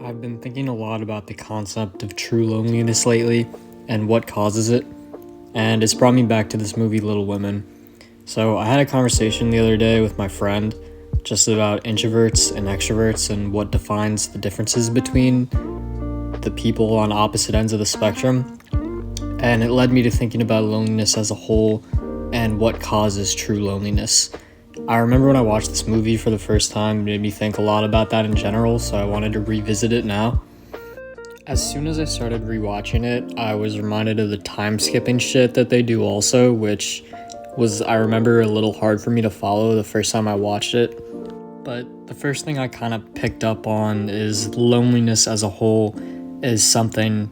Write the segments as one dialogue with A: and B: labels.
A: I've been thinking a lot about the concept of true loneliness lately and what causes it, and it's brought me back to this movie Little Women. So, I had a conversation the other day with my friend just about introverts and extroverts and what defines the differences between the people on opposite ends of the spectrum, and it led me to thinking about loneliness as a whole and what causes true loneliness. I remember when I watched this movie for the first time, it made me think a lot about that in general, so I wanted to revisit it now. As soon as I started rewatching it, I was reminded of the time skipping shit that they do also, which was, I remember, a little hard for me to follow the first time I watched it. But the first thing I kind of picked up on is loneliness as a whole is something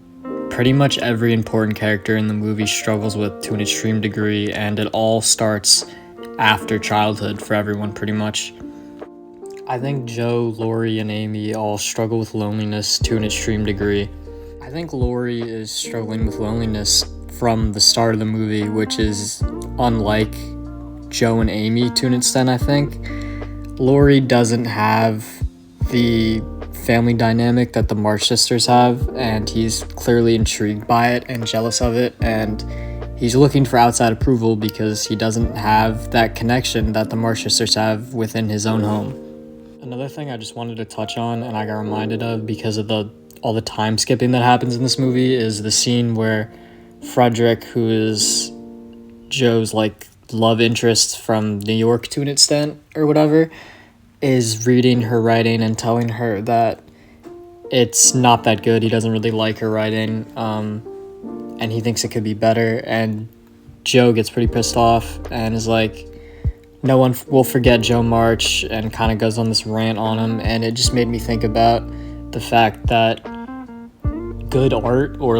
A: pretty much every important character in the movie struggles with to an extreme degree, and it all starts after childhood for everyone pretty much. I think Joe, Laurie, and Amy all struggle with loneliness to an extreme degree. I think Laurie is struggling with loneliness from the start of the movie, which is unlike Joe and Amy to an extent, I think. Laurie doesn't have the family dynamic that the March sisters have, and he's clearly intrigued by it and jealous of it, and he's looking for outside approval because he doesn't have that connection that the March sisters have within his own home. Another thing I just wanted to touch on, and I got reminded of because of all the time skipping that happens in this movie, is the scene where Frederick, who is Joe's love interest from New York to an extent or whatever, is reading her writing and telling her that it's not that good. He doesn't really like her writing, and he thinks it could be better. And Joe gets pretty pissed off and is like, no one will forget Joe March, and kind of goes on this rant on him. And it just made me think about the fact that good art, or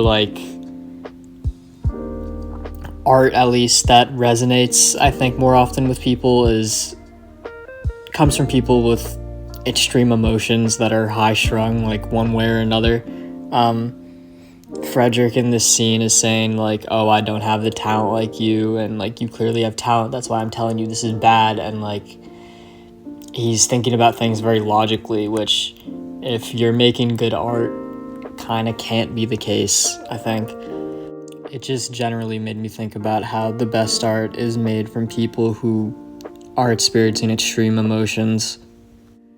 A: art at least that resonates, I think, more often with people comes from people with extreme emotions that are high strung, one way or another. Frederick in this scene is saying oh, I don't have the talent like you, and you clearly have talent, that's why I'm telling you this is bad. And he's thinking about things very logically, which if you're making good art kind of can't be the case, I think. It just generally made me think about how the best art is made from people who are experiencing extreme emotions.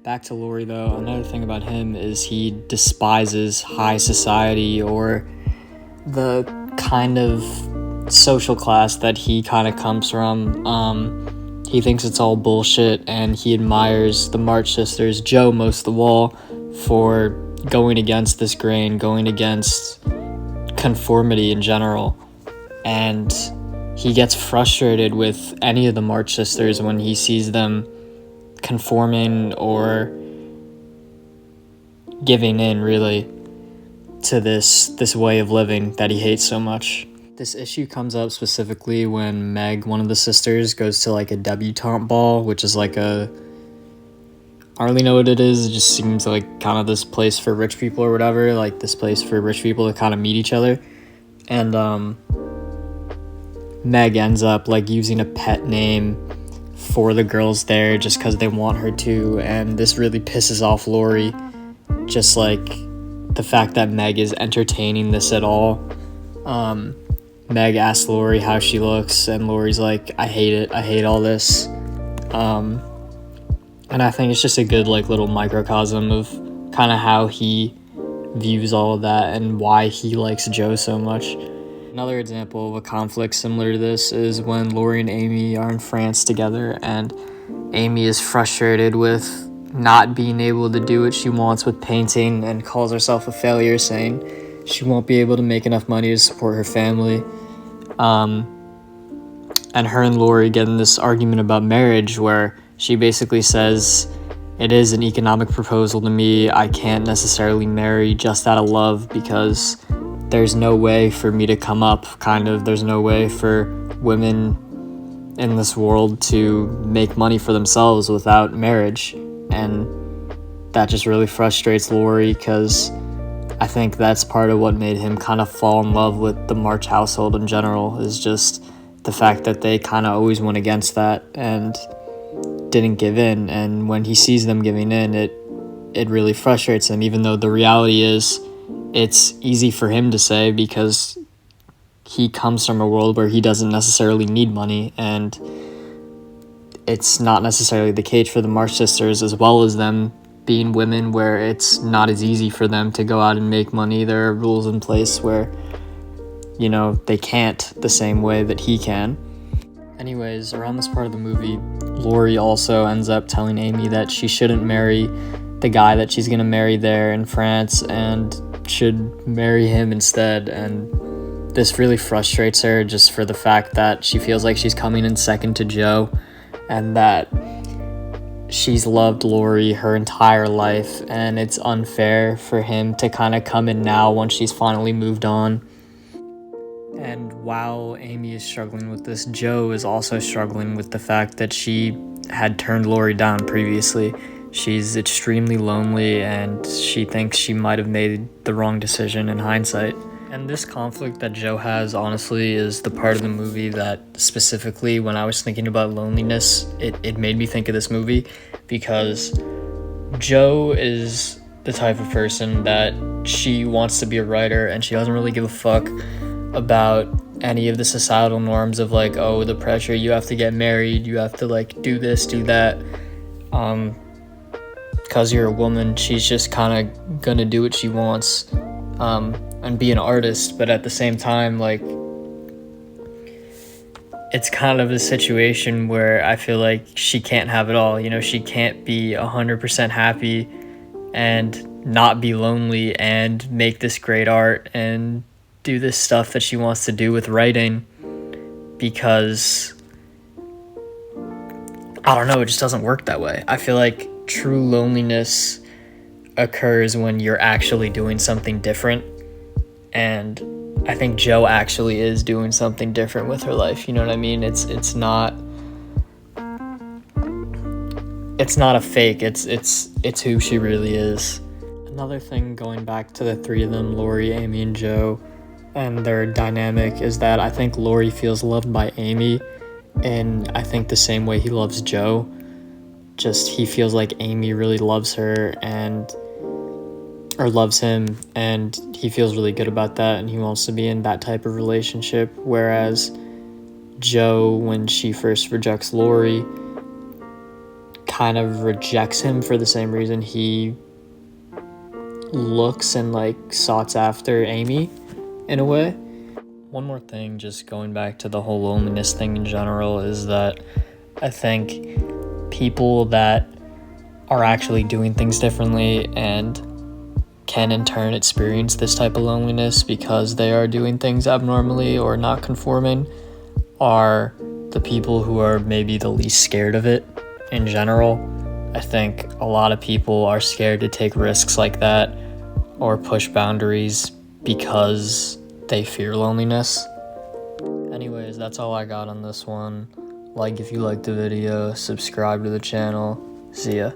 A: Back to Laurie though, another thing about him is he despises high society, or the kind of social class that he kind of comes from. He thinks it's all bullshit, and he admires the March sisters, Joe most of all, for going against this grain, going against conformity in general. And he gets frustrated with any of the March sisters when he sees them conforming or giving in, really, to this way of living that he hates so much. This issue comes up specifically when Meg, one of the sisters, goes to a debutante ball, which is I don't really know what it is. It just seems like kind of this place for rich people or whatever, this place for rich people to kind of meet each other. And Meg ends up using a pet name for the girls there just because they want her to, and this really pisses off Laurie, just the fact that Meg is entertaining this at all. Meg asks Laurie how she looks, and Laurie's like, I hate it, I hate all this. And I think it's just a good little microcosm of kind of how he views all of that and why he likes Joe so much. Another example of a conflict similar to this is when Laurie and Amy are in France together, and Amy is frustrated with not being able to do what she wants with painting and calls herself a failure, saying she won't be able to make enough money to support her family. And her and Laurie get in this argument about marriage where she basically says, it is an economic proposal to me. I can't necessarily marry just out of love because there's no way for me to come up, there's no way for women in this world to make money for themselves without marriage. And that just really frustrates Laurie, because I think that's part of what made him kind of fall in love with the March household in general, is just the fact that they kind of always went against that and didn't give in. And when he sees them giving in, it it really frustrates him, even though the reality is it's easy for him to say because he comes from a world where he doesn't necessarily need money, and it's not necessarily the case for the March sisters, as well as them being women where it's not as easy for them to go out and make money. There are rules in place where, you know, they can't the same way that he can. Anyways, around this part of the movie, Laurie also ends up telling Amy that she shouldn't marry the guy that she's gonna marry there in France and should marry him instead. And this really frustrates her just for the fact that she feels like she's coming in second to Joe, and that she's loved Laurie her entire life, and it's unfair for him to kind of come in now once she's finally moved on. And while Amy is struggling with this, Joe is also struggling with the fact that she had turned Laurie down previously. She's extremely lonely, and she thinks she might have made the wrong decision in hindsight. And this conflict that Joe has, honestly, is the part of the movie that specifically, when I was thinking about loneliness, it made me think of this movie, because Joe is the type of person that she wants to be a writer, and she doesn't really give a fuck about any of the societal norms of like, oh, the pressure, you have to get married, you have to like do this, do that, because you're a woman. She's just kind of gonna do what she wants, and be an artist. But at the same time, like, it's kind of a situation where I feel like she can't have it all. You know, she can't be 100% happy and not be lonely and make this great art and do this stuff that she wants to do with writing, because I don't know, it just doesn't work that way. I feel like true loneliness occurs when you're actually doing something different, and I think Joe actually is doing something different with her life. You know what I mean? It's not a fake. It's who she really is. Another thing, going back to the three of them, Laurie, Amy, and Joe, and their dynamic, is that I think Laurie feels loved by Amy in, I think, the same way he loves Joe. Just he feels like Amy really loves her or loves him, and he feels really good about that, and he wants to be in that type of relationship. Whereas Joe, when she first rejects Laurie, kind of rejects him for the same reason he looks and like soughts after Amy in a way. One more thing, just going back to the whole loneliness thing in general, is that I think people that are actually doing things differently and can in turn experience this type of loneliness because they are doing things abnormally or not conforming are the people who are maybe the least scared of it in general. I think a lot of people are scared to take risks like that or push boundaries because they fear loneliness. Anyways, that's all I got on this one. Like if you liked the video, subscribe to the channel. See ya.